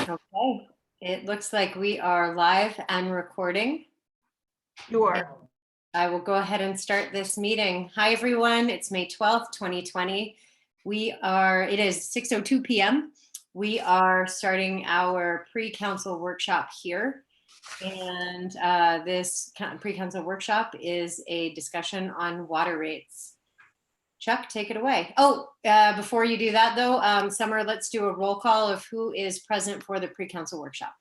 Okay, it looks like we are live and recording. You are. I will go ahead and start this meeting. Hi, everyone. It's May 12th, 2020. It is 6:02 p.m. We are starting our pre-council workshop here. And this pre-council workshop is a discussion on water rates. Chuck, take it away. Oh, before you do that though, Summer, let's do a roll call of who is present for the pre-council workshop.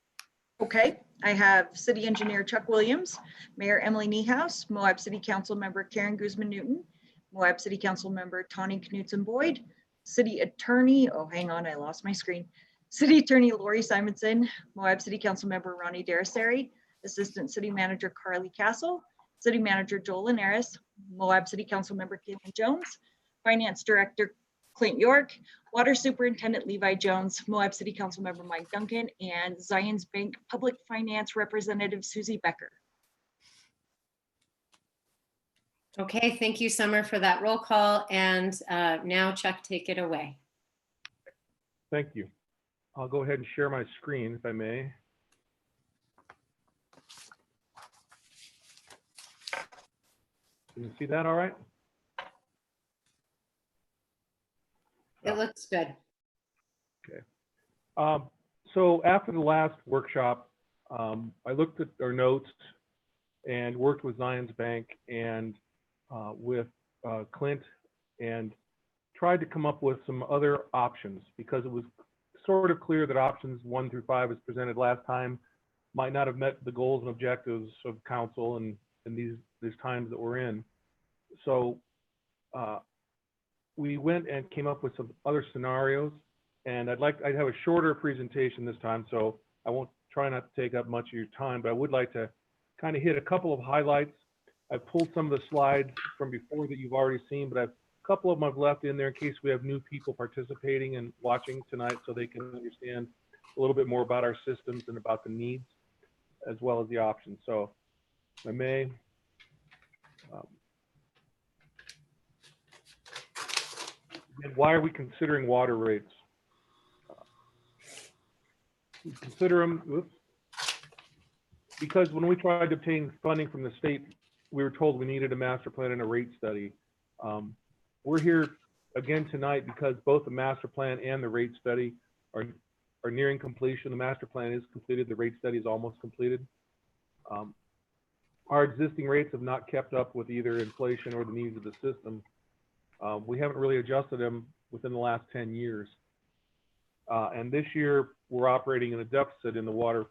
Okay, I have City Engineer Chuck Williams, Mayor Emily Niehaus, Moab City Council Member Karen Guzman-Newton, Moab City Council Member Tawny Knutson-Boyd, City Attorney, oh, hang on, I lost my screen. City Attorney Lori Simonson, Moab City Council Member Ronnie Darasari, Assistant City Manager Carly Castle, City Manager Joel Linares, Moab City Council Member Caitlin Jones, Finance Director Clint York, Water Superintendent Levi Jones, Moab City Council Member Mike Duncan, and Zions Bank Public Finance Representative Susie Becker. Okay, thank you, Summer, for that roll call. And now, Chuck, take it away. Thank you. I'll go ahead and share my screen if I may. Can you see that all right? It looks good. Okay. So after the last workshop, I looked at our notes and worked with Zions Bank and with Clint and tried to come up with some other options because it was sort of clear that options 1 through 5 as presented last time might not have met the goals and objectives of council and these times that we're in. So we went and came up with some other scenarios, and I'd have a shorter presentation this time, so I won't try not to take up much of your time, but I would like to kind of hit a couple of highlights. I've pulled some of the slides from before that you've already seen, but a couple of them I've left in there in case we have new people participating and watching tonight so they can understand a little bit more about our systems and about the needs as well as the options. So if I may. And why are we considering water rates? We consider them, because when we tried to obtain funding from the state, we were told we needed a master plan and a rate study. We're here again tonight because both the master plan and the rate study are nearing completion. The master plan is completed, the rate study is almost completed. Our existing rates have not kept up with either inflation or the needs of the system. We haven't really adjusted them within the last 10 years. And this year, we're operating in a deficit in the water,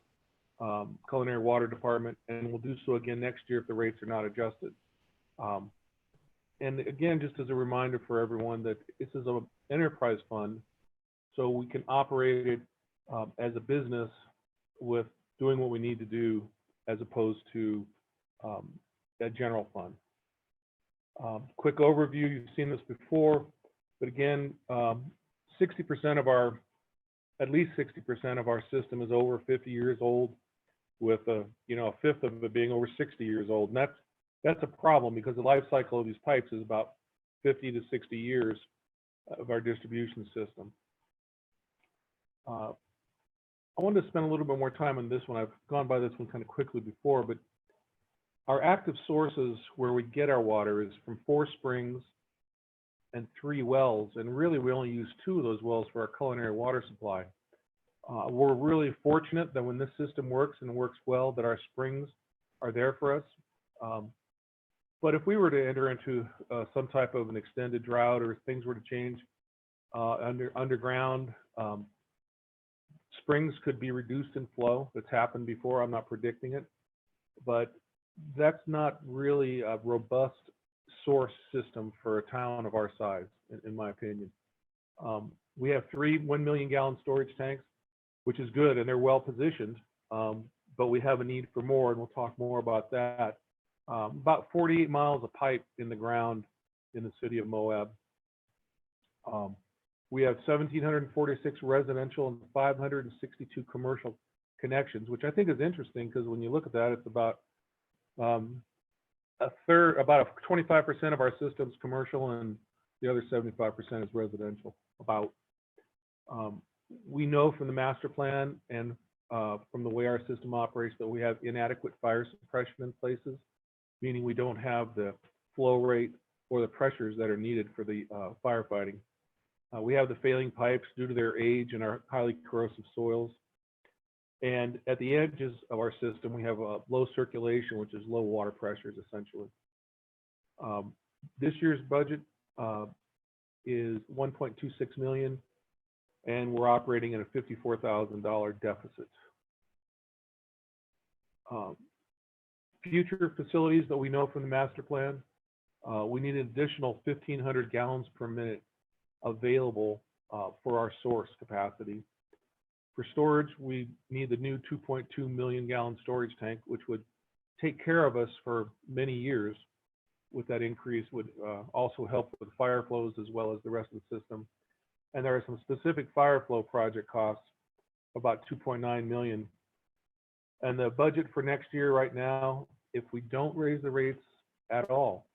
culinary water department, and we'll do so again next year if the rates are not adjusted. And again, just as a reminder for everyone that this is an enterprise fund, so we can operate it as a business with doing what we need to do as opposed to that general fund. Quick overview, you've seen this before, but again, 60% of at least 60% of our system is over 50 years old, with a fifth of it being over 60 years old. And that's a problem because the life cycle of these pipes is about 50 to 60 years of our distribution system. I wanted to spend a little bit more time on this one. I've gone by this one kind of quickly before, but our active sources where we get our water is from 4 springs and 3 wells. And really, we only use 2 of those wells for our culinary water supply. We're really fortunate that when this system works and works well, that our springs are there for us. But if we were to enter into some type of an extended drought or things were to change underground, springs could be reduced in flow. That's happened before. I'm not predicting it, but that's not really a robust source system for a town of our size, in my opinion. We have 3 1 million gallon storage tanks, which is good, and they're well positioned, but we have a need for more, and we'll talk more about that. About 48 miles of pipe in the ground in the city of Moab. We have 1,746 residential and 562 commercial connections, which I think is interesting because when you look at that, it's about a third, about 25% of our system's commercial and the other 75% is residential, about. We know from the master plan and from the way our system operates that we have inadequate fire suppression in places, meaning we don't have the flow rate or the pressures that are needed for the firefighting. We have the failing pipes due to their age and our highly corrosive soils. And at the edges of our system, we have a low circulation, which is low water pressures, essentially. This year's budget is $1.26 million, and we're operating at a $54,000 deficit. Future facilities that we know from the master plan, we need an additional 1,500 gallons per minute available for our source capacity. For storage, we need the new 2.2 million gallon storage tank, which would take care of us for many years. With that increase, would also help with fire flows as well as the rest of the system. And there are some specific fire flow project costs, about 2.9 million. And the budget for next year right now, if we don't raise the rates at all,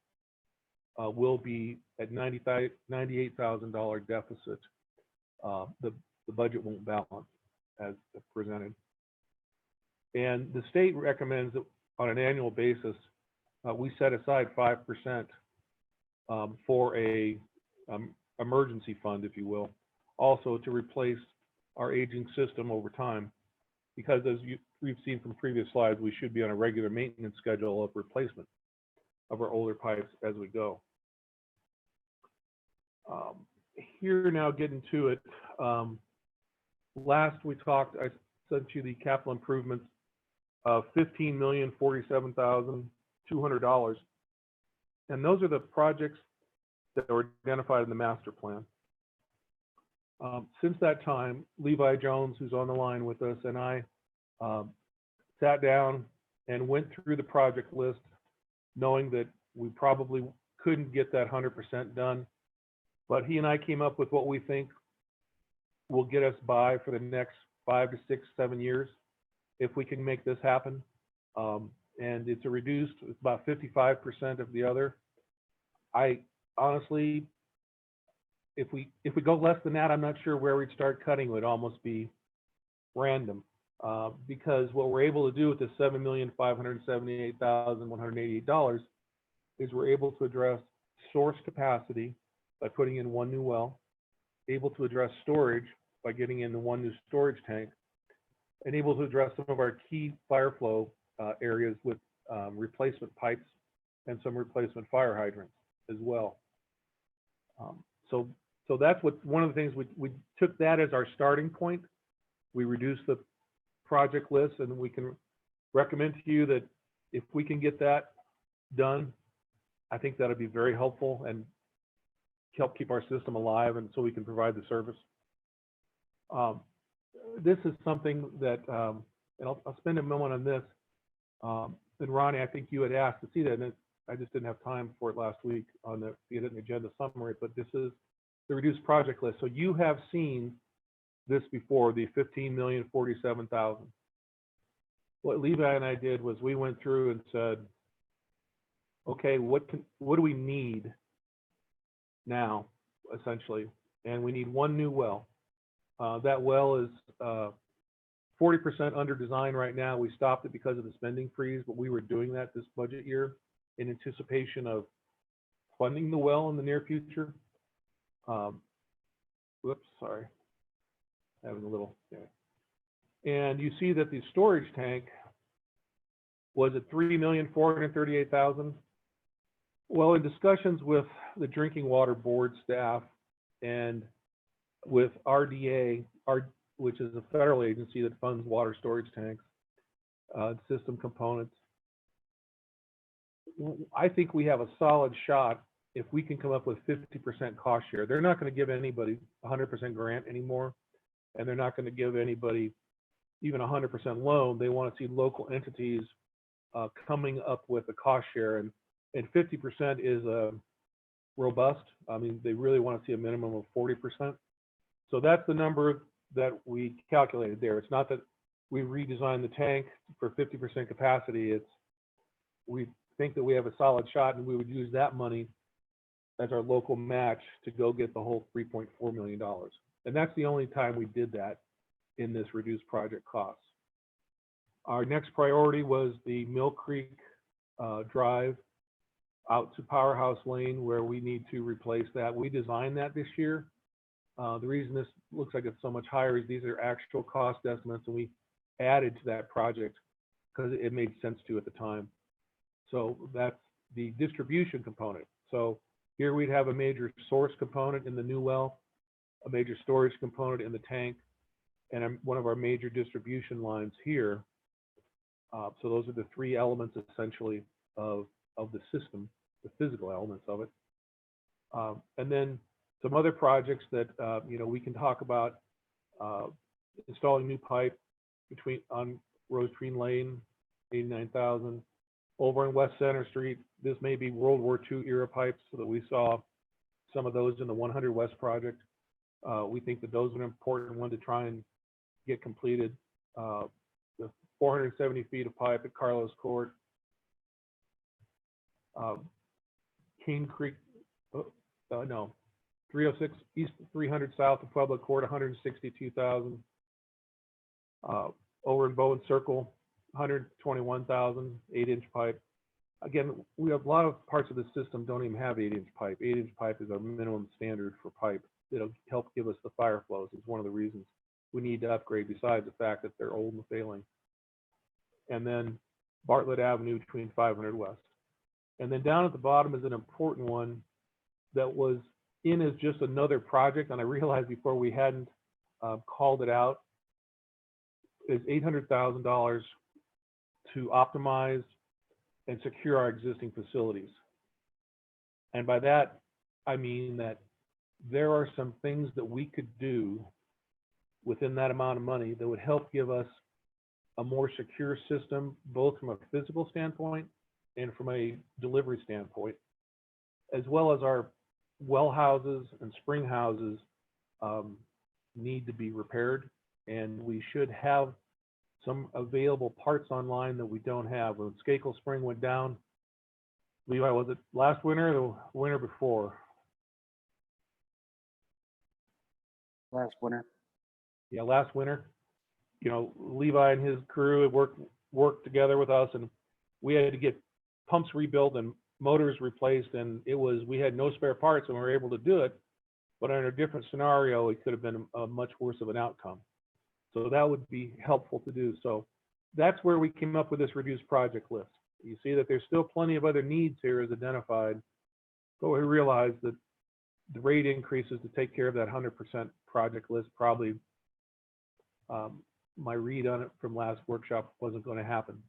will be at $98,000 deficit. The budget won't balance as presented. And the state recommends that on an annual basis, we set aside 5% for a emergency fund, if you will, also to replace our aging system over time. Because as we've seen from previous slides, we should be on a regular maintenance schedule of replacement of our older pipes as we go. Here now getting to it. Last we talked, I sent you the capital improvements of $15,047,200. And those are the projects that were identified in the master plan. Since that time, Levi Jones, who's on the line with us, and I sat down and went through the project list, knowing that we probably couldn't get that 100% done. But he and I came up with what we think will get us by for the next 5 to 6, 7 years, if we can make this happen. And it's about 55% of the other. I honestly, if we go less than that, I'm not sure where we'd start cutting. It would almost be random, because what we're able to do with the $7,578,188 is we're able to address source capacity by putting in one new well, able to address storage by getting in the one new storage tank, and able to address some of our key fire flow areas with replacement pipes and some replacement fire hydrants as well. So that's one of the things we took that as our starting point. We reduced the project list, and we can recommend to you that if we can get that done, I think that'll be very helpful and help keep our system alive, and so we can provide the service. This is something that, and I'll spend a moment on this. And Ronnie, I think you had asked to see that, and I just didn't have time for it last week on the agenda summary, but this is the reduced project list. So you have seen this before, the $15,047,000. What Levi and I did was we went through and said, okay, what do we need now, essentially? And we need one new well. That well is 40% under design right now. We stopped it because of the spending freeze, but we were doing that this budget year in anticipation of funding the well in the near future. Whoops, sorry. Having a little, yeah. And you see that the storage tank was at $3,438,000. Well, in discussions with the Drinking Water Board staff and with RDA, which is a federal agency that funds water storage tanks, system components, I think we have a solid shot if we can come up with 50% cost share. They're not going to give anybody 100% grant anymore, and they're not going to give anybody even 100% loan. They want to see local entities coming up with a cost share, and 50% is robust. I mean, they really want to see a minimum of 40%. So that's the number that we calculated there. It's not that we redesigned the tank for 50% capacity. It's we think that we have a solid shot, and we would use that money as our local match to go get the whole $3.4 million. And that's the only time we did that in this reduced project costs. Our next priority was the Mill Creek Drive out to Powerhouse Lane, where we need to replace that. We designed that this year. The reason this looks like it's so much higher is these are actual cost estimates, and we added to that project because it made sense to at the time. So that's the distribution component. So here we'd have a major source component in the new well, a major storage component in the tank, and one of our major distribution lines here. So those are the three elements essentially of the system, the physical elements of it. And then some other projects that we can talk about: installing new pipe on Rose Tree Lane, 89,000. Over on West Center Street, this may be World War II era pipes, so that we saw some of those in the 100 West project. We think that those are an important one to try and get completed. The 470 feet of pipe at Carlos Court, Cane Creek, 306 East 300 South of Pueblo Court, 162,000. Over in Bowen Circle, 121,000, 8-inch pipe. Again, we have a lot of parts of the system don't even have 8-inch pipe. 8-inch pipe is our minimum standard for pipe. It'll help give us the fire flows. It's one of the reasons we need to upgrade, besides the fact that they're old and failing. And then Bartlett Avenue between 500 West. And then down at the bottom is an important one that was in as just another project, and I realized before we hadn't called it out, is $800,000 to optimize and secure our existing facilities. And by that, I mean that there are some things that we could do within that amount of money that would help give us a more secure system, both from a physical standpoint and from a delivery standpoint, as well as our well houses and spring houses need to be repaired. And we should have some available parts online that we don't have. When Skakel Spring went down, Levi, was it last winter or the winter before? Last winter. Yeah, last winter. Levi and his crew had worked together with us, and we had to get pumps rebuilt and motors replaced, and we had no spare parts, and we were able to do it. But in a different scenario, it could have been a much worse of an outcome. So that would be helpful to do. So that's where we came up with this reduced project list. You see that there's still plenty of other needs here as identified, but we realized that the rate increases to take care of that 100% project list probably, my read on it from last workshop, wasn't going to happen.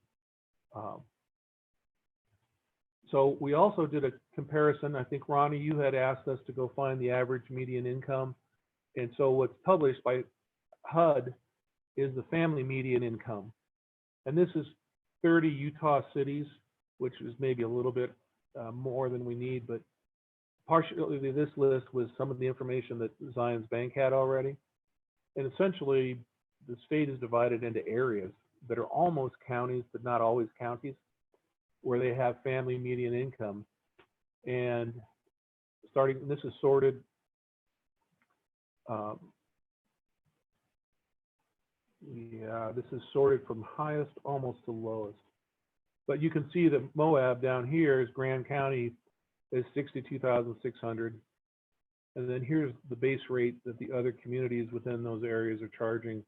So we also did a comparison. I think, Ronnie, you had asked us to go find the average median income. And so what's published by HUD is the family median income. And this is 30 Utah cities, which is maybe a little bit more than we need, but partially this list was some of the information that Zions Bank had already. And essentially, the state is divided into areas that are almost counties, but not always counties, where they have family median income. And this is sorted this is sorted from highest almost to lowest. But you can see that Moab down here is Grand County is 62,600. And then here's the base rate that the other communities within those areas are charging.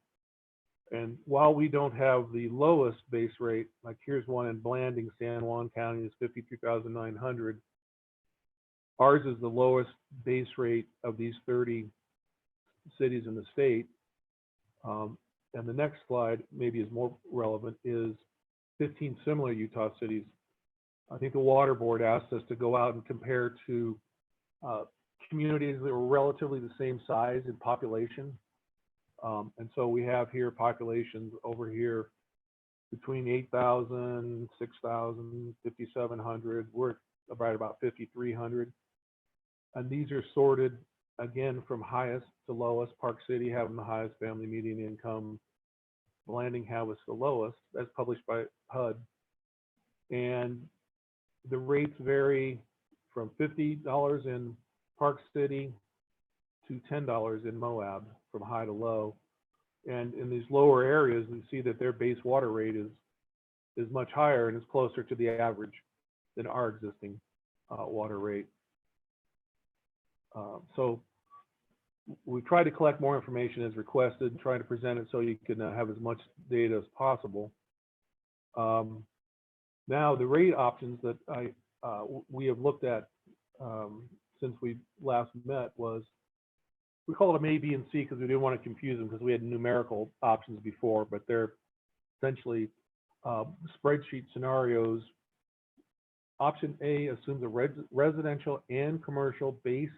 And while we don't have the lowest base rate, like here's one in Blanding, San Juan County is 53,900. Ours is the lowest base rate of these 30 cities in the state. And the next slide maybe is more relevant, is 15 similar Utah cities. I think the Water Board asked us to go out and compare to communities that were relatively the same size in population. And so we have here populations over here between 8,000, 6,000, 5,700. We're right about 5,300. And these are sorted again from highest to lowest. Park City having the highest family median income. Blanding having the lowest, as published by HUD. And the rates vary from $50 in Park City to $10 in Moab from high to low. And in these lower areas, we see that their base water rate is much higher and is closer to the average than our existing water rate. So we try to collect more information as requested, and try to present it so you can have as much data as possible. Now, the rate options that we have looked at since we last met was, we call them A, B, and C because we didn't want to confuse them because we had numerical options before, but they're essentially spreadsheet scenarios. Option A assumes a residential and commercial base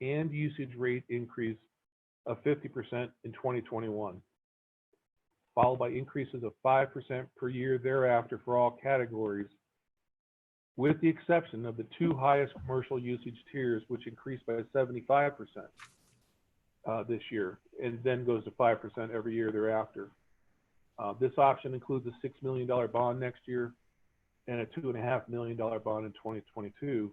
and usage rate increase of 50% in 2021, followed by increases of 5% per year thereafter for all categories, with the exception of the two highest commercial usage tiers, which increased by 75% this year, and then goes to 5% every year thereafter. This option includes a $6 million bond next year and a $2.5 million bond in 2022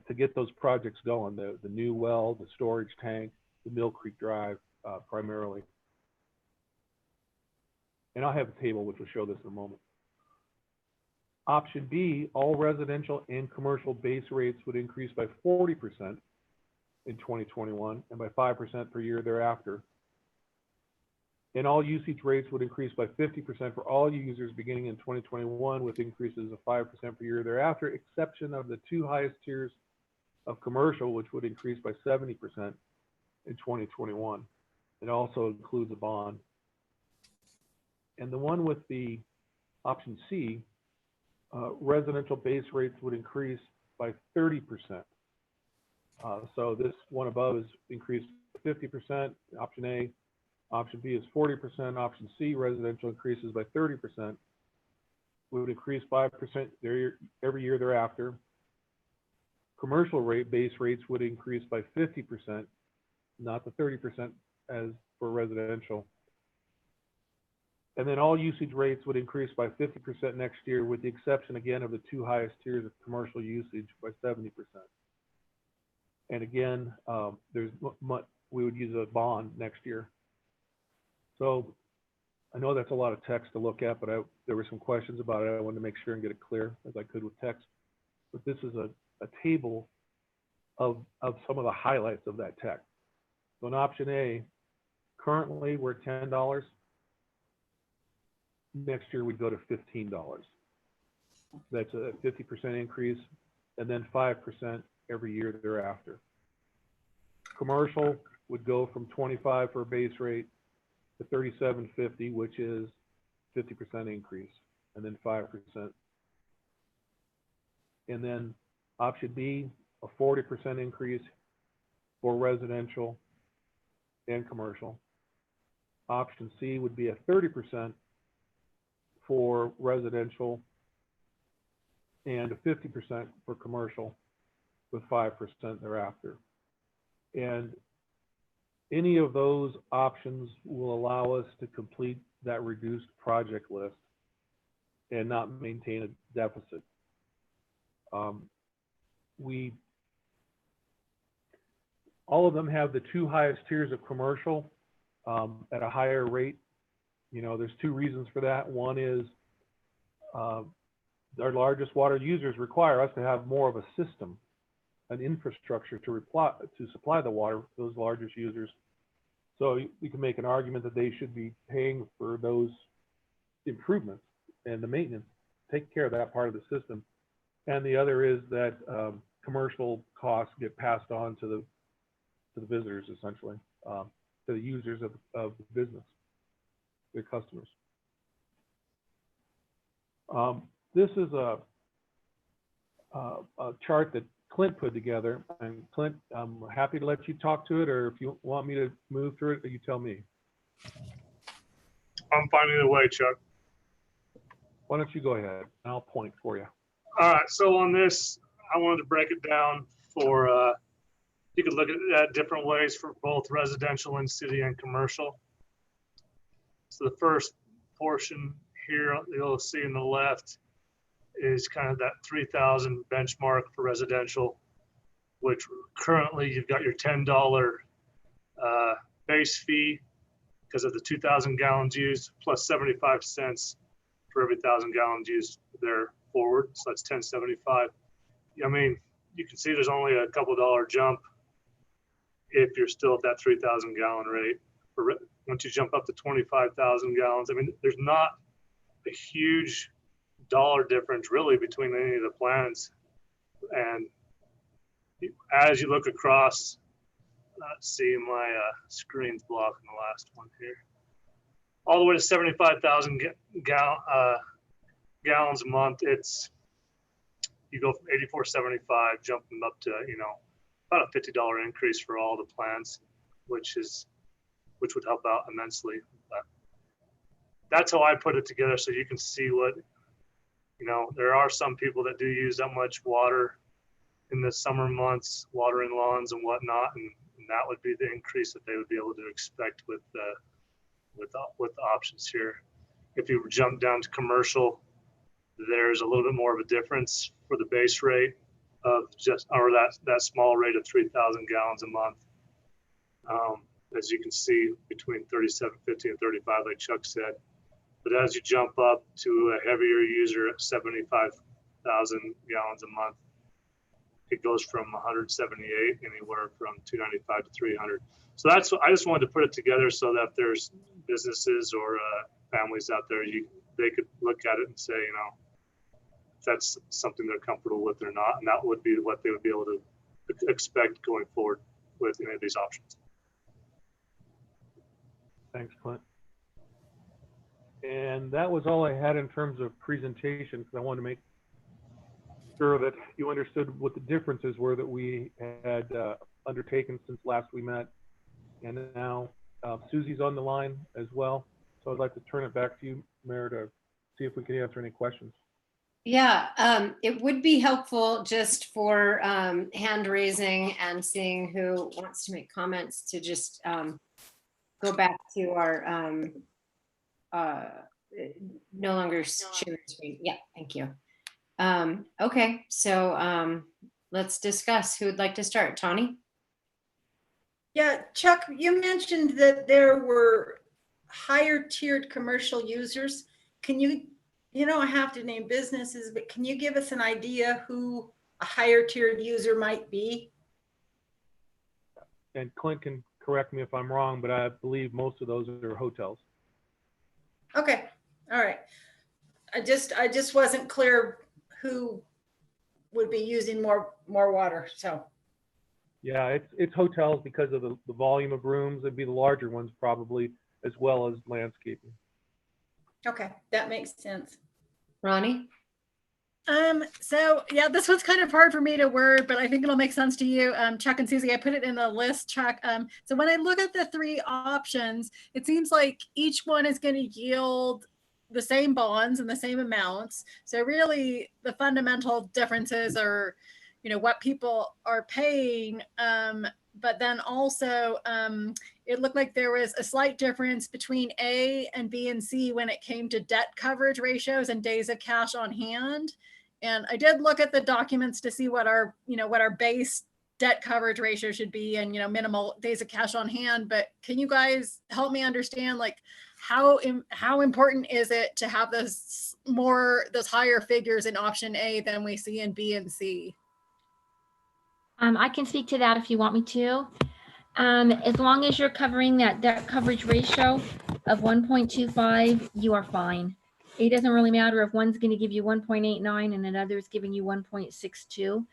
to get those projects going, the new well, the storage tank, the Mill Creek Drive primarily. And I'll have a table which will show this in a moment. Option B, all residential and commercial base rates would increase by 40% in 2021 and by 5% per year thereafter. And all usage rates would increase by 50% for all users beginning in 2021, with increases of 5% per year thereafter, exception of the two highest tiers of commercial, which would increase by 70% in 2021. It also includes a bond. And the one with the option C, residential base rates would increase by 30%. So this one above is increased 50%, option A. Option B is 40%. Option C, residential increases by 30%. We would increase 5% every year thereafter. Commercial base rates would increase by 50%, not the 30% as for residential. And then all usage rates would increase by 50% next year, with the exception again of the two highest tiers of commercial usage by 70%. And again, we would use a bond next year. So I know that's a lot of text to look at, but there were some questions about it. I wanted to make sure and get it clear as I could with text. But this is a table of some of the highlights of that text. So in option A, currently we're at $10. Next year we'd go to $15. That's a 50% increase, and then 5% every year thereafter. Commercial would go from 25 for a base rate to $37.50, which is 50% increase, and then 5%. And then option B, a 40% increase for residential and commercial. Option C would be a 30% for residential and a 50% for commercial, with 5% thereafter. And any of those options will allow us to complete that reduced project list and not maintain a deficit. All of them have the two highest tiers of commercial at a higher rate. You know, there's two reasons for that. One is our largest water users require us to have more of a system, an infrastructure to supply the water for those largest users. So we can make an argument that they should be paying for those improvements and the maintenance, take care of that part of the system. And the other is that commercial costs get passed on to the visitors, essentially, to the users of the business, their customers. This is a chart that Clint put together, and Clint, I'm happy to let you talk to it, or if you want me to move through it, you tell me. I'm fine either way, Chuck. Why don't you go ahead? I'll point for you. All right, so on this, I wanted to break it down for, you could look at that different ways for both residential and city and commercial. So the first portion here, you'll see in the left, is kind of that 3,000 benchmark for residential, which currently you've got your $10 base fee because of the 2,000 gallons used, plus 75 cents for every 1,000 gallons used there forward. So that's 10.75. I mean, you can see there's only a couple dollar jump if you're still at that 3,000 gallon rate. Once you jump up to 25,000 gallons, I mean, there's not a huge dollar difference really between any of the plans. And as you look across, see my screen's blocking the last one here, all the way to 75,000 gallons a month. You go from 84.75, jumping up to, about a $50 increase for all the plans, which would help out immensely. But that's how I put it together, so you can see what, there are some people that do use that much water in the summer months, watering lawns and whatnot, and that would be the increase that they would be able to expect with the options here. If you jump down to commercial, there's a little bit more of a difference for the base rate of that small rate of 3,000 gallons a month. As you can see, between 37.50 and 35, like Chuck said. But as you jump up to a heavier user at 75,000 gallons a month, it goes from 178 anywhere from 295 to 300. So I just wanted to put it together so that if there's businesses or families out there, they could look at it and say, if that's something they're comfortable with or not, and that would be what they would be able to expect going forward with any of these options. Thanks, Clint. And that was all I had in terms of presentation, because I wanted to make sure that you understood what the differences were that we had undertaken since last we met. And now Susie's on the line as well. So I'd like to turn it back to you, Mayor, to see if we can answer any questions. Yeah, it would be helpful just for hand raising and seeing who wants to make comments to just go back to our no longer sharing screen. Yeah, thank you. Okay, so let's discuss. Who would like to start? Tawny? Yeah, Chuck, you mentioned that there were higher tiered commercial users. Can you don't have to name businesses, but can you give us an idea who a higher tiered user might be? And Clint can correct me if I'm wrong, but I believe most of those are hotels. Okay, all right. I just wasn't clear who would be using more water, so. Yeah, it's hotels because of the volume of rooms. It'd be the larger ones probably, as well as landscaping. Okay, that makes sense. Ronnie? So yeah, this one's kind of hard for me to word, but I think it'll make sense to you, Chuck and Susie. I put it in the list, Chuck. So when I look at the three options, it seems like each one is going to yield the same bonds and the same amounts. So really the fundamental differences are, what people are paying. But then also it looked like there was a slight difference between A and B and C when it came to debt coverage ratios and days of cash on hand. And I did look at the documents to see what our base debt coverage ratio should be and, minimal days of cash on hand. But can you guys help me understand, like, how important is it to have those higher figures in option A than we see in B and C? I can speak to that if you want me to. As long as you're covering that debt coverage ratio of 1.25, you are fine. It doesn't really matter if one's going to give you 1.89 and another is giving you 1.62.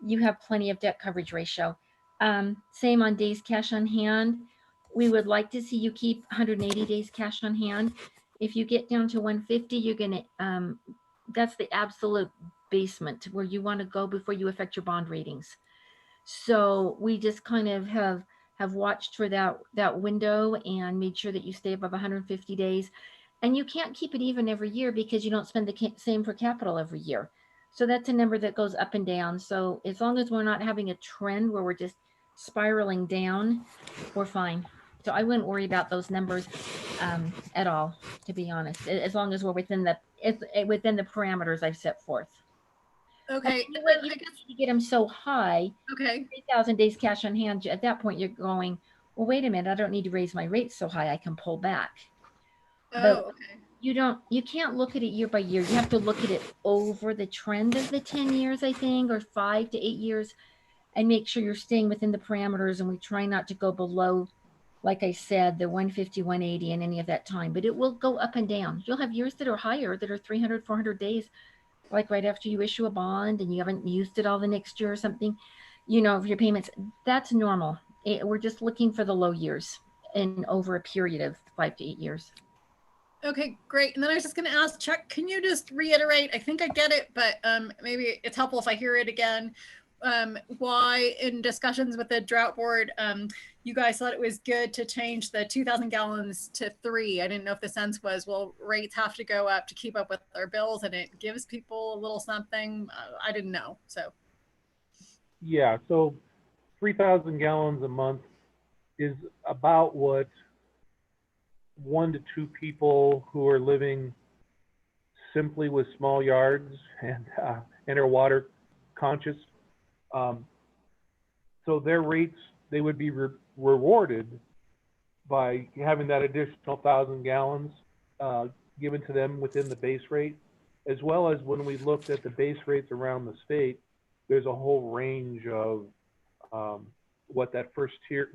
You have plenty of debt coverage ratio. Same on days cash on hand. We would like to see you keep 180 days cash on hand. If you get down to 150, you're going to, that's the absolute basement where you want to go before you affect your bond ratings. So we just kind of have watched for that window and made sure that you stay above 150 days. And you can't keep it even every year because you don't spend the same for capital every year. So that's a number that goes up and down. So as long as we're not having a trend where we're just spiraling down, we're fine. So I wouldn't worry about those numbers at all, to be honest, as long as we're within the it's within the parameters I've set forth. Okay. You know what, you need to get them so high, Okay. 3,000 days cash on hand. At that point, you're going, well, wait a minute, I don't need to raise my rates so high. I can pull back. Oh, But okay. you can't look at it year by year. You have to look at it over the trend of the 10 years, I think, or 5 to 8 years, and make sure you're staying within the parameters. And we try not to go below, like I said, the 150, 180 in any of that time, but it will go up and down. You'll have years that are higher, that are 300, 400 days, like right after you issue a bond and you haven't used it all the next year or something, of your payments. That's normal. We're just looking for the low years and over a period of 5 to 8 years. Okay, great. And then I was just going to ask Chuck, can you just reiterate? I think I get it, but maybe it's helpful if I hear it again. Why in discussions with the drought board, you guys thought it was good to change the 2,000 gallons to 3. I didn't know if the sense was, well, rates have to go up to keep up with our bills and it gives people a little something. I didn't know. So. Yeah, so 3,000 gallons a month is about what 1 to 2 people who are living simply with small yards and are water conscious. So their rates, they would be rewarded by having that additional 1,000 gallons given to them within the base rate, as well as when we looked at the base rates around the state, there's a whole range of what that first tier,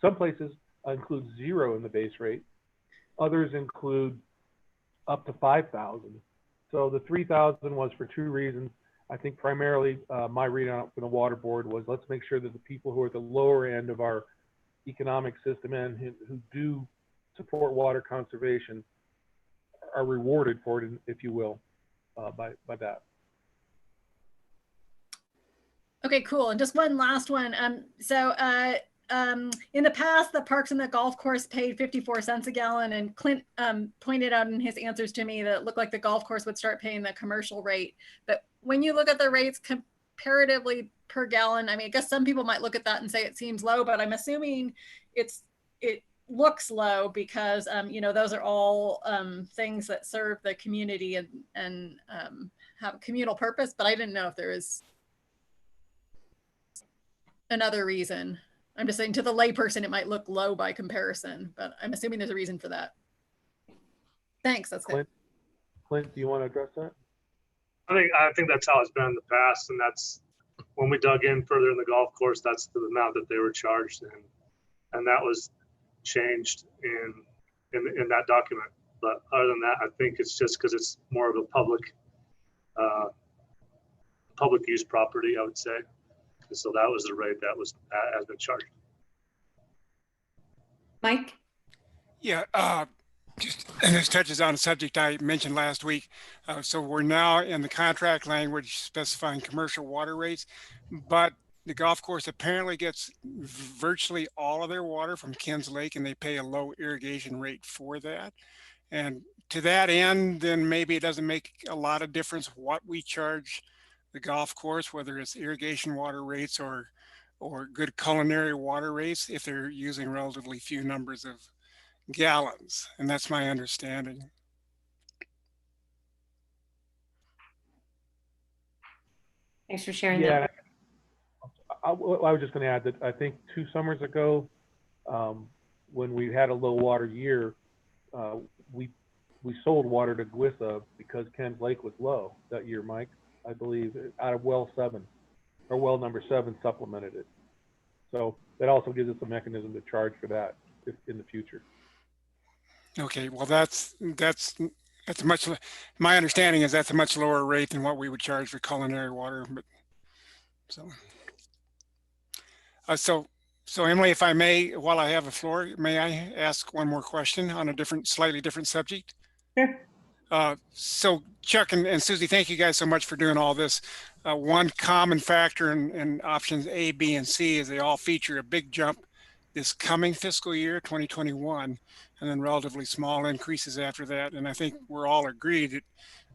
some places include 0 in the base rate. Others include up to 5,000. So the 3,000 was for 2 reasons. I think primarily my read on it from the water board was, let's make sure that the people who are at the lower end of our economic system and who do support water conservation are rewarded for it, if you will, by that. Okay, cool. And just one last one. In the past, the parks and the golf course paid 54 cents a gallon, and Clint pointed out in his answers to me that it looked like the golf course would start paying the commercial rate. But when you look at the rates comparatively per gallon, I mean, I guess some people might look at that and say it seems low, but I'm assuming it looks low because those are all things that serve the community and have a communal purpose. But I didn't know if there is another reason. I'm just saying, to the layperson, it might look low by comparison, but I'm assuming there's a reason for that. Thanks. That's Clint, it. Clint, do you want to address that? I think that's how it's been in the past, and that's when we dug in further in the golf course. That's the amount that they were charged, and that was changed in that document. But other than that, I think it's just because it's more of a public use property, I would say. And so that was the rate that has been charged. Mike? Yeah, and this touches on a subject I mentioned last week. So we're now in the contract language specifying commercial water rates, but the golf course apparently gets virtually all of their water from Ken's Lake, and they pay a low irrigation rate for that. And to that end, then maybe it doesn't make a lot of difference what we charge the golf course, whether it's irrigation water rates or good culinary water rates, if they're using relatively few numbers of gallons. And that's my understanding. Thanks for sharing Yeah, that. I was just going to add that I think 2 summers ago, when we had a low water year, we sold water to Gwissa because Ken's Lake was low that year, Mike. I believe out of well 7 or well number 7 supplemented it. So that also gives us a mechanism to charge for that in the future. Okay, well that's much, my understanding is that's a much lower rate than what we would charge for culinary water. But so Emily, if I may, while I have the floor, may I ask one more question on a slightly different subject? Sure. So Chuck and Susie, thank you guys so much for doing all this. One common factor in options A, B, and C is they all feature a big jump this coming fiscal year, 2021, and then relatively small increases after that. And I think we're all agreed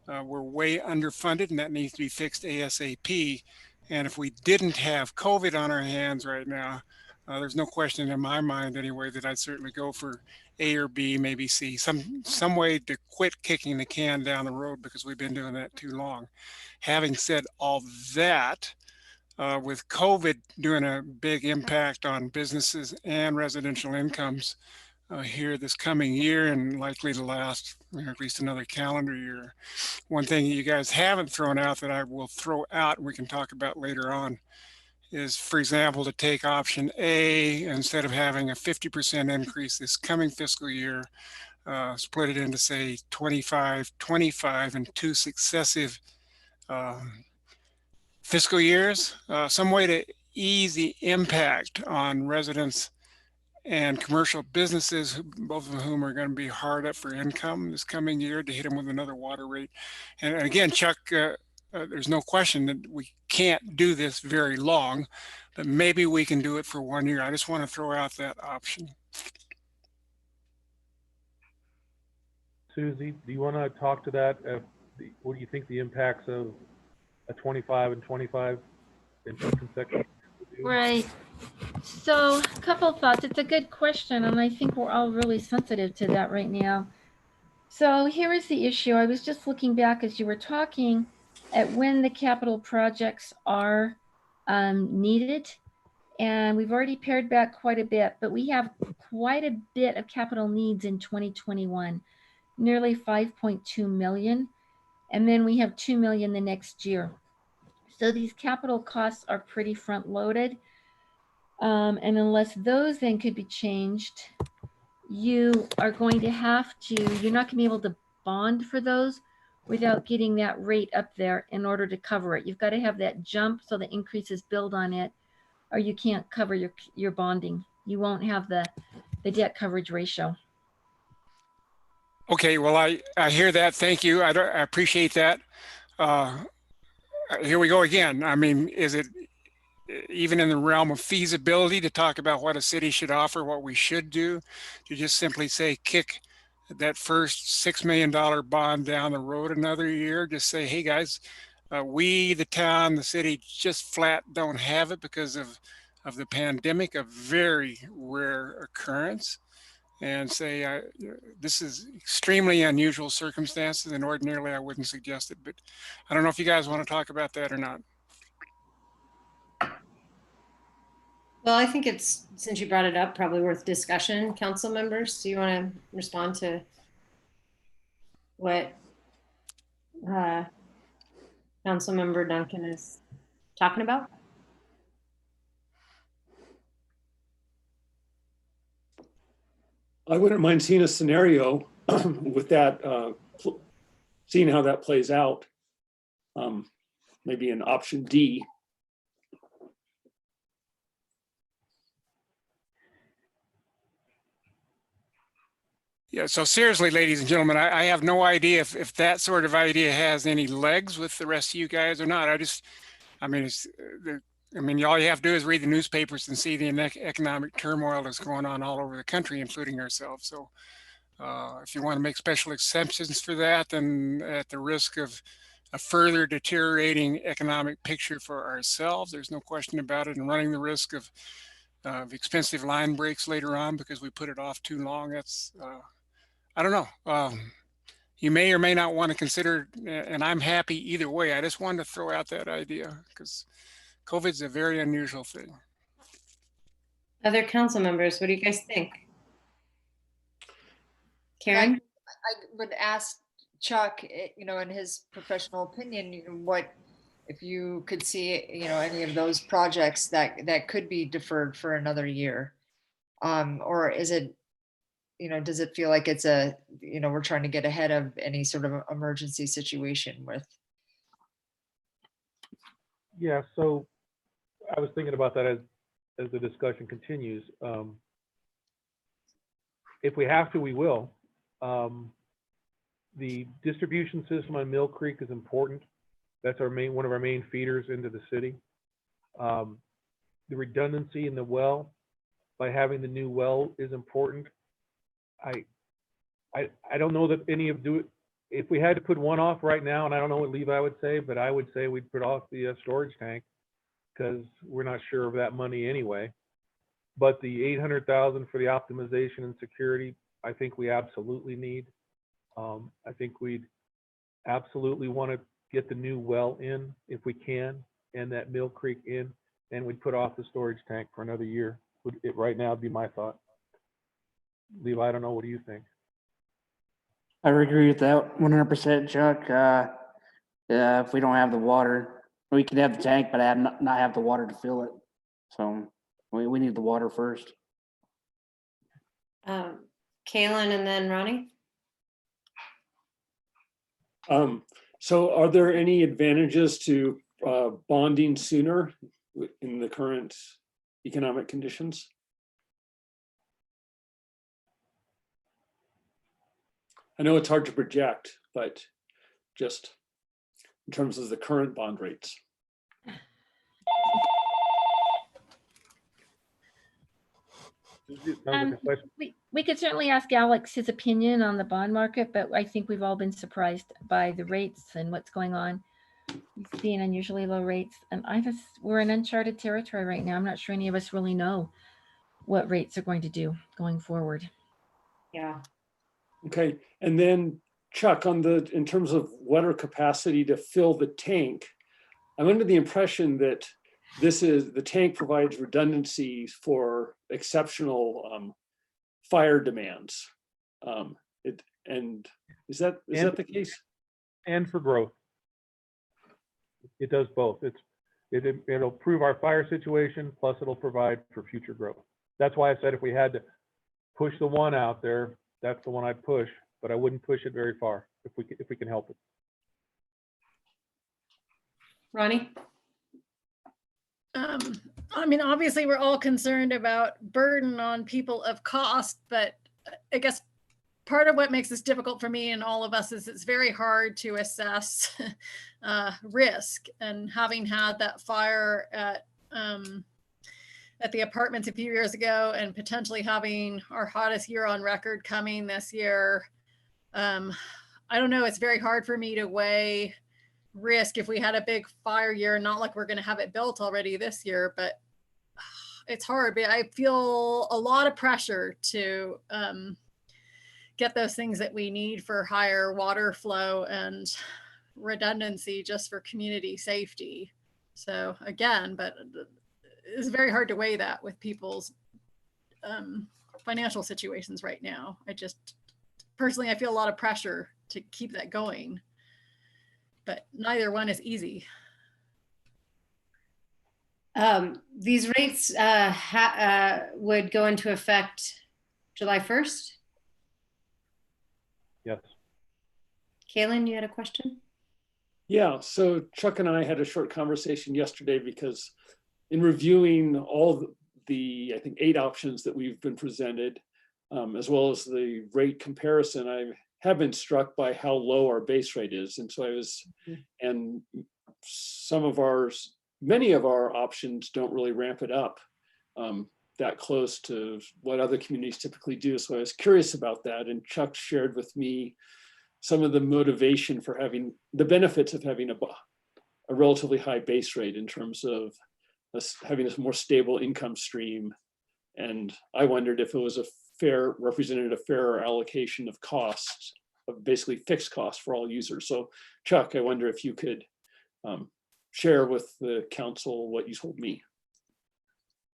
that we're way underfunded and that needs to be fixed ASAP. And if we didn't have COVID on our hands right now, There's no question in my mind anyway that I'd certainly go for A or B, maybe C, some way to quit kicking the can down the road because we've been doing that too long. Having said all that, with COVID doing a big impact on businesses and residential incomes here this coming year and likely to last at least another calendar year, one thing you guys haven't thrown out that I will throw out and we can talk about later on is, for example, to take option A, instead of having a 50% increase this coming fiscal year, split it into say 25, 25 and 2 successive fiscal years, some way to ease the impact on residents and commercial businesses, both of whom are going to be hard up for income this coming year, to hit them with another water rate. And again, Chuck, there's no question that we can't do this very long, but maybe we can do it for 1 year. I just want to throw out that option. Susie, do you want to talk to that? What do you think the impacts of a 25 and 25 in consecutive? Right. So a couple of thoughts. It's a good question, and I think we're all really sensitive to that right now. So here is the issue. I was just looking back as you were talking at when the capital projects are needed. And we've already pared back quite a bit, but we have quite a bit of capital needs in 2021, nearly 5.2 million. And then we have 2 million the next year. So these capital costs are pretty front loaded. And unless those then could be changed, you are going to have to, you're not gonna be able to bond for those without getting that rate up there in order to cover it. You've got to have that jump so the increases build on it, or you can't cover your bonding. You won't have the debt coverage ratio. Okay, well, I hear that. Thank you. I appreciate that. Here we go again. I mean, is it even in the realm of feasibility to talk about what a city should offer, what we should do, to just simply say kick that first $6 million bond down the road another year? Just say, hey guys, we, the town, the city, just flat don't have it because of the pandemic, a very rare occurrence. And say, this is extremely unusual circumstances, and ordinarily I wouldn't suggest it, but I don't know if you guys want to talk about that or not. Well, I think it's, since you brought it up, probably worth discussion. Council members, do you want to respond to what Council Member Duncan is talking about? I wouldn't mind seeing a scenario with that, seeing how that plays out. Maybe an option D. Yeah, so seriously, ladies and gentlemen, I have no idea if that sort of idea has any legs with the rest of you guys or not. I mean, all you have to do is read the newspapers and see the economic turmoil that's going on all over the country, including ourselves. So if you want to make special exceptions for that, then at the risk of a further deteriorating economic picture for ourselves, there's no question about it, and running the risk of expensive line breaks later on because we put it off too long. That's, I don't know. You may or may not want to consider, and I'm happy either way. I just wanted to throw out that idea because COVID is a very unusual thing. Other council members, what do you guys think? Karen? I would ask Chuck, in his professional opinion, what if you could see, any of those projects that could be deferred for another year, or is it, does it feel like it's we're trying to get ahead of any sort of emergency situation with? Yeah, so I was thinking about that as the discussion continues. If we have to, we will. The distribution system on Mill Creek is important. That's one of our main feeders into the city. The redundancy in the well, by having the new well, is important. I don't know that any of if we had to put one off right now, and I don't know what Levi would say, but I would say we'd put off the storage tank because we're not sure of that money anyway. But the 800,000 for the optimization and security, I think we absolutely need. I think we'd absolutely want to get the new well in if we can, and that Mill Creek in, and we'd put off the storage tank for another year. Would it right now be my thought? Levi, I don't know. What do you think? I would agree with that 100%, Chuck. If we don't have the water, we can have the tank, but not have the water to fill it. So we need the water first. Kaylin and then Ronnie. So are there any advantages to bonding sooner in the current economic conditions? I know it's hard to project, but just in terms of the current bond rates. We could certainly ask Alex his opinion on the bond market, but I think we've all been surprised by the rates and what's going on. We've seen unusually low rates, and we're in uncharted territory right now. I'm not sure any of us really know what rates are going to do going forward. Yeah. Okay, and then Chuck, in terms of water capacity to fill the tank, I'm under the impression that the tank provides redundancy for exceptional fire demands. Is that the case? And for growth. It does both. It'll improve our fire situation, plus it'll provide for future growth. That's why I said if we had to push the one out there, that's the one I'd push, but I wouldn't push it very far if we can help it. Ronnie? I mean, obviously we're all concerned about burden on people of cost, but I guess part of what makes this difficult for me and all of us is it's very hard to assess risk. And having had that fire at the apartments a few years ago and potentially having our hottest year on record coming this year, I don't know, it's very hard for me to weigh risk if we had a big fire year, not like we're going to have it built already this year, but it's hard. But I feel a lot of pressure to get those things that we need for higher water flow and redundancy just for community safety. So again, but it's very hard to weigh that with people's financial situations right now. Personally, I feel a lot of pressure to keep that going, but neither one is easy. These rates would go into effect July 1st. Yes. Kaylin, you had a question? Yeah, so Chuck and I had a short conversation yesterday because in reviewing all the, I think, 8 options that we've been presented, as well as the rate comparison, I have been struck by how low our base rate is. And so and many of our options don't really ramp it up that close to what other communities typically do. So I was curious about that. And Chuck shared with me some of the motivation for having the benefits of having a relatively high base rate in terms of us having a more stable income stream. And I wondered if it was represented a fairer allocation of costs, of basically fixed costs for all users. So Chuck, I wonder if you could share with the council what you told me.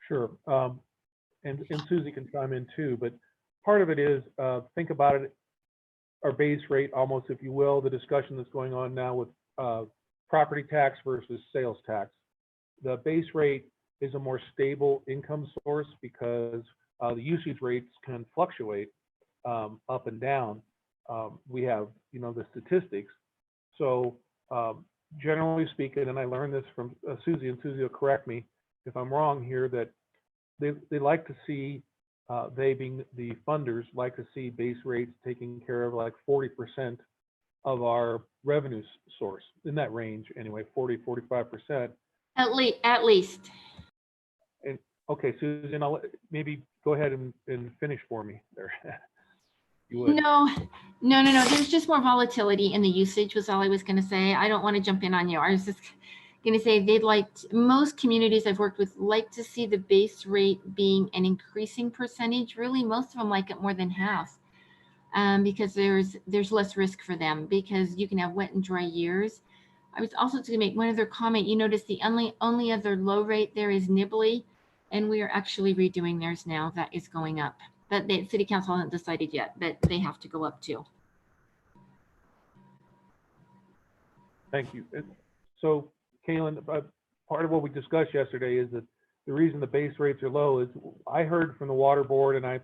Sure. And Susie can chime in too, but part of it is, think about it, our base rate almost, if you will, the discussion that's going on now with property tax versus sales tax. The base rate is a more stable income source because the usage rates can fluctuate up and down. We have, the statistics. So generally speaking, and I learned this from Susie, and Susie will correct me if I'm wrong here, that they like to see, they being the funders, like to see base rates taking care of like 40% of our revenue source, in that range anyway, 40-45%. At least. And okay, Susan, maybe go ahead and finish for me there. You would. No. There's just more volatility in the usage was all I was going to say. I don't want to jump in on you. going to say most communities I've worked with like to see the base rate being an increasing percentage. Really, most of them like it more than half, because there's less risk for them, because you can have wet and dry years. I was also going to make one other comment. You notice the only other low rate there is Nibley, and we are actually redoing theirs now. That is going up, but the city council hasn't decided yet, but they have to go up too. Thank you. So, Kaylin, part of what we discussed yesterday is that the reason the base rates are low is I heard from the water board, and I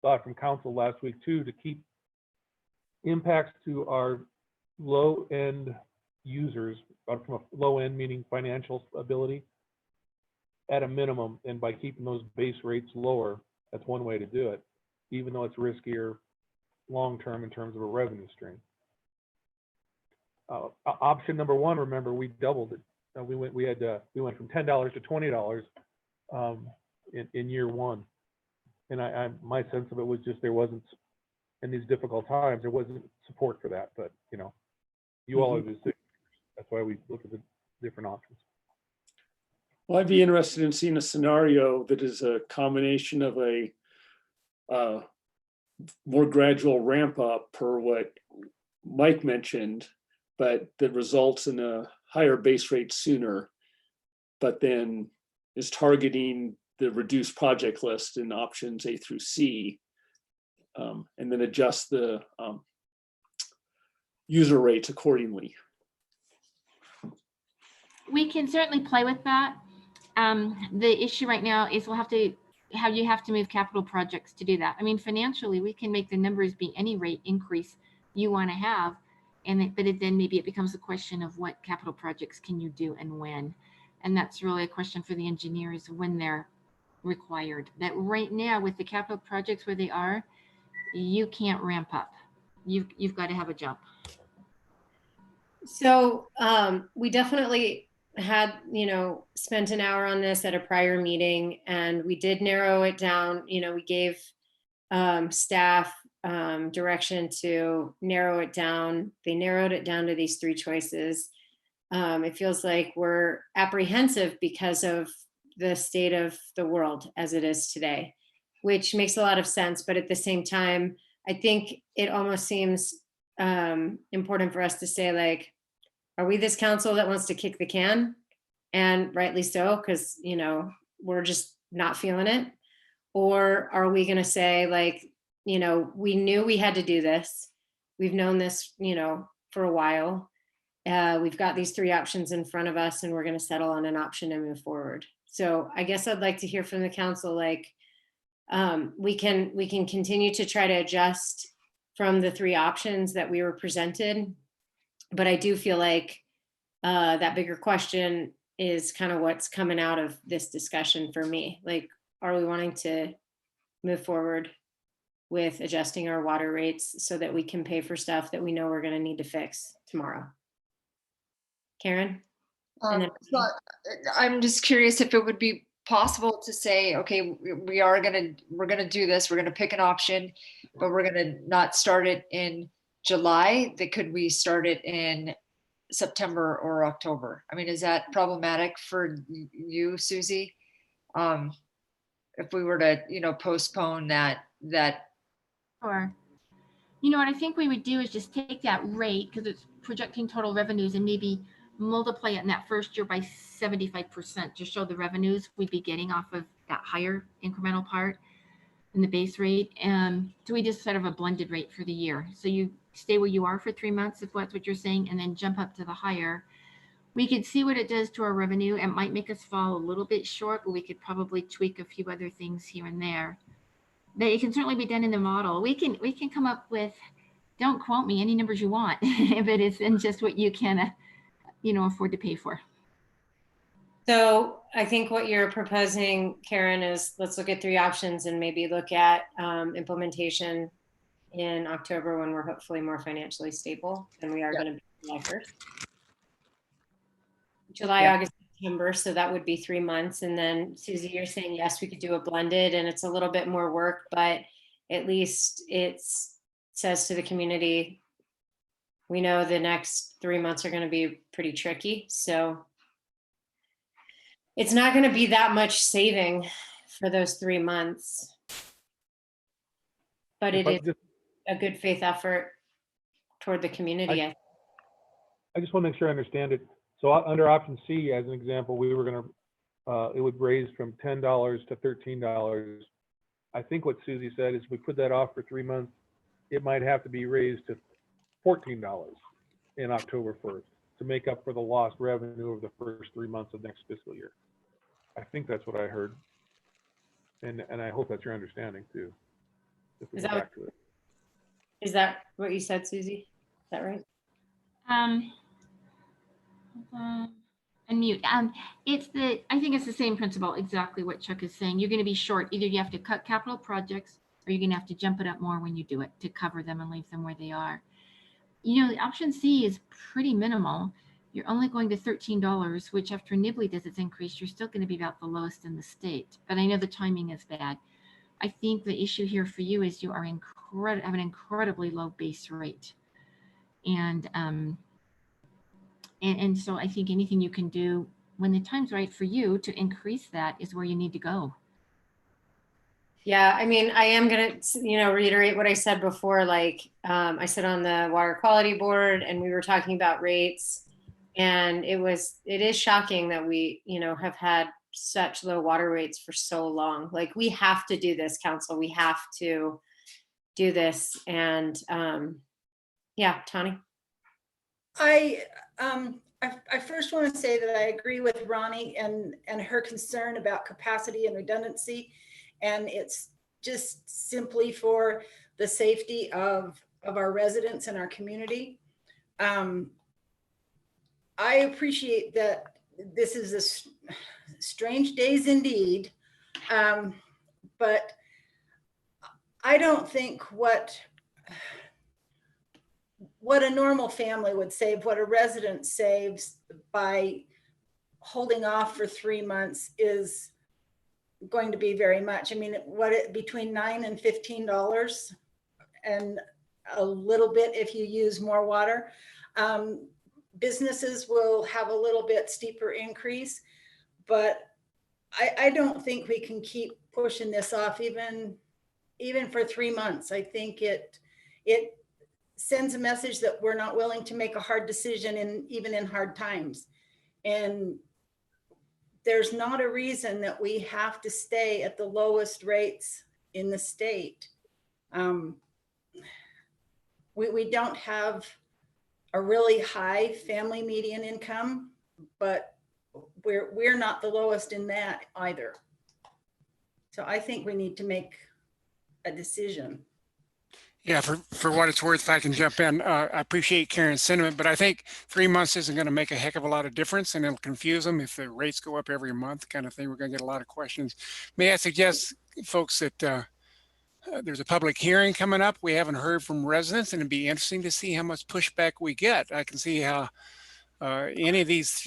thought from council last week too, to keep impacts to our low end users, from a low end meaning financial ability, at a minimum. And by keeping those base rates lower, that's one way to do it, even though it's riskier long term in terms of a revenue stream. Option number one, remember, we doubled it. We went from $10 to $20 in year one. And my sense of it was just there wasn't, in these difficult times, there wasn't support for that. But you all are the decision. That's why we look at the different options. Well, I'd be interested in seeing a scenario that is a combination of a more gradual ramp up per what Mike mentioned, but that results in a higher base rate sooner, but then is targeting the reduced project list in options A through C, and then adjust the user rates accordingly. We can certainly play with that. The issue right now is you have to move capital projects to do that. I mean, financially, we can make the numbers be any rate increase you want to have, but then maybe it becomes a question of what capital projects can you do and when, and that's really a question for the engineers when they're required. That right now with the capital projects where they are, you can't ramp up. You've got to have a jump. So we definitely had, spent an hour on this at a prior meeting, and we did narrow it down. We gave staff direction to narrow it down. They narrowed it down to these three choices. It feels like we're apprehensive because of the state of the world as it is today, which makes a lot of sense. But at the same time, I think it almost seems important for us to say, like, are we this council that wants to kick the can? And rightly so, because, we're just not feeling it. Or are we going to say, like, we knew we had to do this. We've known this, for a while. We've got these three options in front of us, and we're going to settle on an option and move forward. So I guess I'd like to hear from the council, like, we can continue to try to adjust from the three options that we were presented. But I do feel like that bigger question is kind of what's coming out of this discussion for me. Like, are we wanting to move forward with adjusting our water rates so that we can pay for stuff that we know we're going to need to fix tomorrow? Karen? So I'm just curious if it would be possible to say, okay, we're gonna do this. We're gonna pick an option, but we're gonna not start it in July. Could we start it in September or October? I mean, is that problematic for you, Susie? If we were to, postpone that. Sure. You know what I think we would do is just take that rate, because it's projecting total revenues, and maybe multiply it in that first year by 75% to show the revenues we'd be getting off of that higher incremental part in the base rate. So we just sort of a blended rate for the year. So you stay where you are for 3 months, if that's what you're saying, and then jump up to the higher. We could see what it does to our revenue. It might make us fall a little bit short, but we could probably tweak a few other things here and there. But it can certainly be done in the model. We can come up with, don't quote me, any numbers you want, but it's in just what you can afford to pay for. So I think what you're proposing, Karen, is let's look at three options and maybe look at implementation in October, when we're hopefully more financially stable than we are going to be July 1st. July, August, September. So that would be 3 months. And then Susie, you're saying, yes, we could do a blended, and it's a little bit more work, but at least it says to the community, we know the next 3 months are going to be pretty tricky. So it's not going to be that much saving for those 3 months. But If it I is could just- a good faith effort toward the community. I just want to make sure I understand it. So under option C, as an example, we were going to, it would raise from $10 to $13. I think what Susie said is we put that off for 3 months. It might have to be raised to $14 in October 1st to make up for the lost revenue of the first 3 months of next fiscal year. I think that's what I heard. And I hope that's your understanding too. If we Is go that back to it. Is that what you said, Susie? Is that right? Unmute. I think it's the same principle, exactly what Chuck is saying. You're going to be short. Either you have to cut capital projects or you're going to have to jump it up more when you do it to cover them and leave them where they are. You know, option C is pretty minimal. You're only going to $13, which after Nibley does its increase, you're still going to be about the lowest in the state. But I know the timing is bad. I think the issue here for you is you are have an incredibly low base rate. And so I think anything you can do when the time's right for you to increase that is where you need to go. Yeah, I mean, I am going to, reiterate what I said before. Like, I sit on the water quality board and we were talking about rates, and it is shocking that we, have had such low water rates for so long. Like, we have to do this, council. We have to do this. And yeah, Tani. I first want to say that I agree with Ronnie and her concern about capacity and redundancy. And it's just simply for the safety of our residents and our community. I appreciate that this is a strange days indeed, but I don't think what a normal family would save, what a resident saves by holding off for 3 months is going to be very much. I mean, between $9 and $15 and a little bit if you use more water. Businesses will have a little bit steeper increase, but I don't think we can keep pushing this off even for 3 months. I think it sends a message that we're not willing to make a hard decision even in hard times. And there's not a reason that we have to stay at the lowest rates in the state. We don't have a really high family median income, but we're not the lowest in that either. So I think we need to make a decision. Yeah, for what it's worth, if I can jump in, I appreciate Karen's sentiment, but I think 3 months isn't going to make a heck of a lot of difference, and it'll confuse them if the rates go up every month kind of thing. We're going to get a lot of questions. May I suggest, folks, that there's a public hearing coming up. We haven't heard from residents, and it'd be interesting to see how much pushback we get. I can see how any of these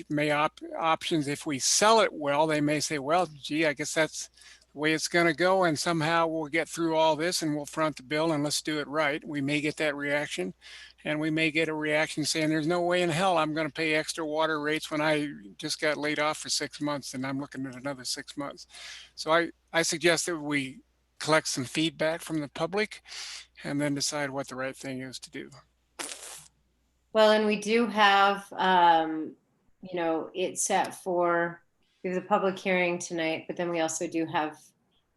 options, if we sell it well, they may say, well, gee, I guess that's the way it's going to go, and somehow we'll get through all this and we'll front the bill and let's do it right. We may get that reaction, and we may get a reaction saying there's no way in hell I'm going to pay extra water rates when I just got laid off for 6 months and I'm looking at another 6 months. So I suggest that we collect some feedback from the public and then decide what the right thing is to do. Well, and we do have, it set for, we have the public hearing tonight, but then we also do have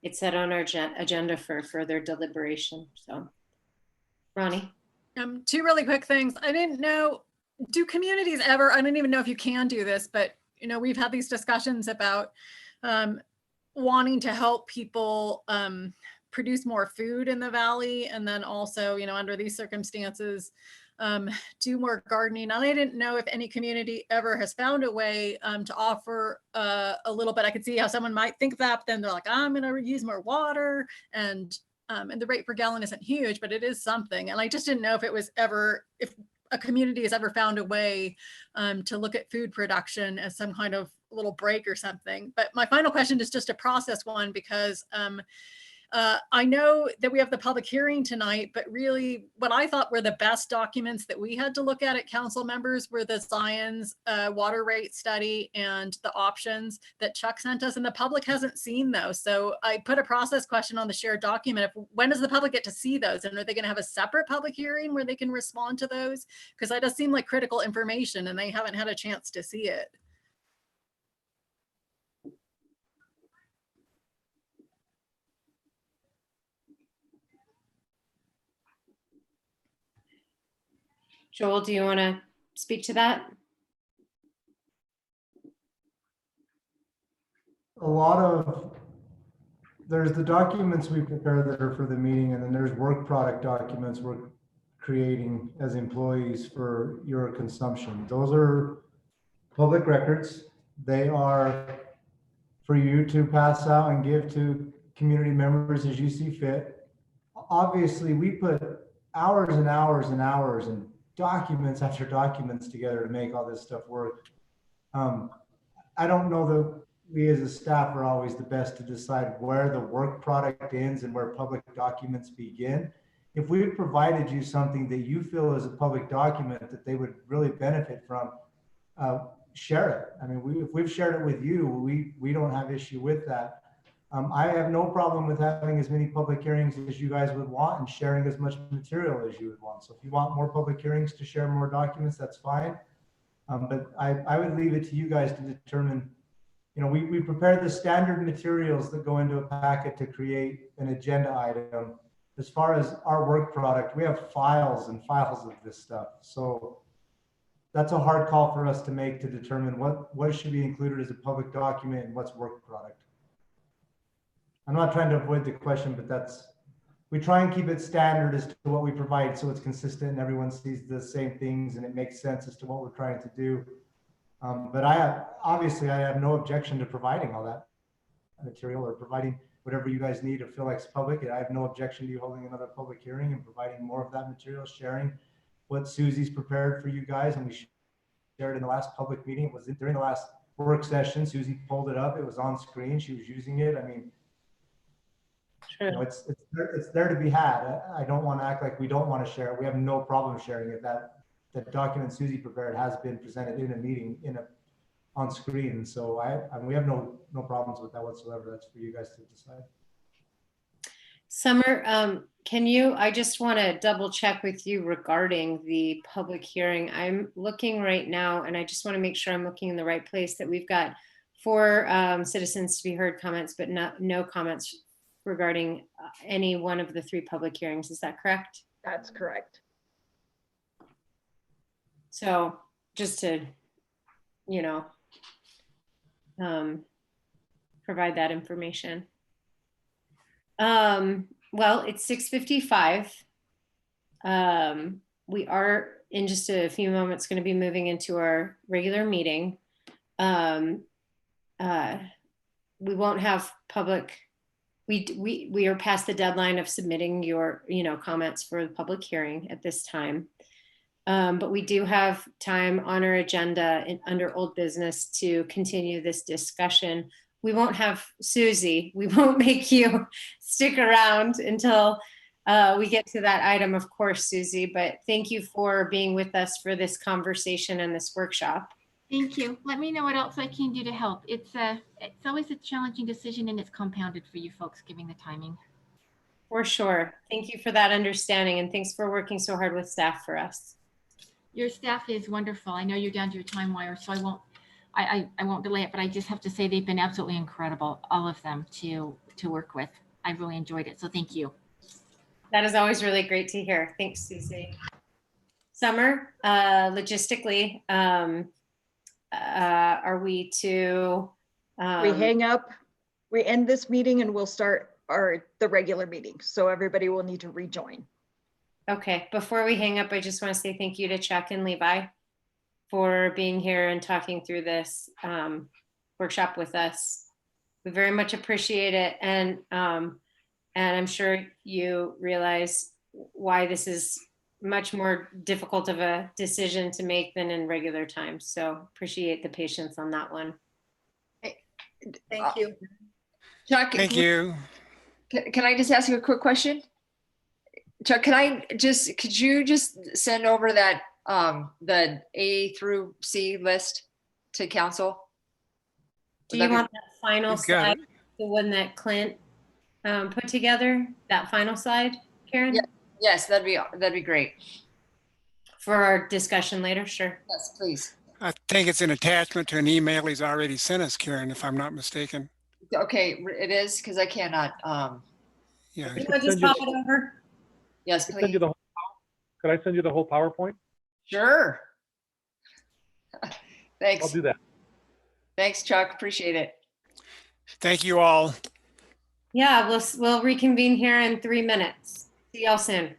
it set on our agenda for further deliberation. So, Ronnie. 2 really quick things. I didn't know, do communities ever, I don't even know if you can do this, but we've had these discussions about wanting to help people produce more food in the valley, and then also, under these circumstances, do more gardening. And I didn't know if any community ever has found a way to offer a little bit. I could see how someone might think that, but then they're like, I'm going to use more water, and the rate per gallon isn't huge, but it is something. And I just didn't know if a community has ever found a way to look at food production as some kind of little break or something. But my final question is just a process one, because I know that we have the public hearing tonight, but really what I thought were the best documents that we had to look at council members were the Zion's water rate study and the options that Chuck sent us, and the public hasn't seen those. So I put a process question on the shared document. When does the public get to see those? And are they going to have a separate public hearing where they can respond to those? Because that does seem like critical information and they haven't had a chance to see it. Joel, do you want to speak to that? There's the documents we prepare that are for the meeting, and then there's work product documents we're creating as employees for your consumption. Those are public records. They are for you to pass out and give to community members as you see fit. Obviously, we put hours and hours and hours and documents after documents together to make all this stuff work. I don't know that we as a staff are always the best to decide where the work product ends and where public documents begin. If we've provided you something that you feel is a public document that they would really benefit from, share it. I mean, if we've shared it with you, we don't have issue with that. I have no problem with having as many public hearings as you guys would want and sharing as much material as you would want. So if you want more public hearings to share more documents, that's fine. But I would leave it to you guys to determine. You know, we prepare the standard materials that go into a packet to create an agenda item. As far as our work product, we have files and files of this stuff. So that's a hard call for us to make to determine what should be included as a public document and what's work product. I'm not trying to avoid the question, but we try and keep it standard as to what we provide so it's consistent and everyone sees the same things and it makes sense as to what we're trying to do. But obviously I have no objection to providing all that material or providing whatever you guys need or feel like it's public. I have no objection to you holding another public hearing and providing more of that material, sharing what Susie's prepared for you guys. And we shared in the last public meeting. It was during the last work session. Susie pulled it up. It was on screen. She was using it. I mean, you know, it's there to be had. I don't want to act like we don't want to share it. We have no problem sharing it. That document Susie prepared has been presented in a meeting on screen. So we have no problems with that whatsoever. That's for you guys to decide. Summer, I just want to double check with you regarding the public hearing. I'm looking right now and I just want to make sure I'm looking in the right place, that we've got 4 citizens to be heard comments, but no comments regarding any one of the 3 public hearings. Is that correct? That's correct. So just to, provide that information. Well, it's 6:55. We are in just a few moments going to be moving into our regular meeting. We won't have public. We are past the deadline of submitting your, comments for the public hearing at this time. But we do have time on our agenda under old business to continue this discussion. We won't have Susie. We won't make you stick around until we get to that item, of course, Susie, but thank you for being with us for this conversation and this workshop. Thank you. Let me know what else I can do to help. It's always a challenging decision and it's compounded for you folks giving the timing. For sure. Thank you for that understanding and thanks for working so hard with staff for us. Your staff is wonderful. I know you're down to your time wire, so I won't delay it, but I just have to say they've been absolutely incredible, all of them to work with. I really enjoyed it, so thank you. That is always really great to hear. Thanks, Susie. Summer, logistically, are we to? We hang up, we end this meeting and we'll start the regular meeting. So everybody will need to rejoin. Okay, before we hang up, I just want to say thank you to Chuck and Levi for being here and talking through this workshop with us. We very much appreciate it. And I'm sure you realize why this is much more difficult of a decision to make than in regular times. So appreciate the patience on that one. Thank you. Chuck, Thank you. Can I just ask you a quick question? Chuck, could you just send over that, the A through C list to council? Do you want that final You've got slide, it. the one that Clint put together, that final slide, Karen? Yeah. Yes, that'd be great. For our discussion later, sure. Yes, please. I think it's an attachment to an email he's already sent us, Karen, if I'm not mistaken. Okay, it is, because I cannot, Yeah. You want to just pop it over? yes, Could I send you please. could I send you the whole PowerPoint? Sure. I'll Thanks. do that. Thanks, Chuck. Appreciate it. Thank you all. Yeah, we'll reconvene here in 3 minutes. See y'all soon.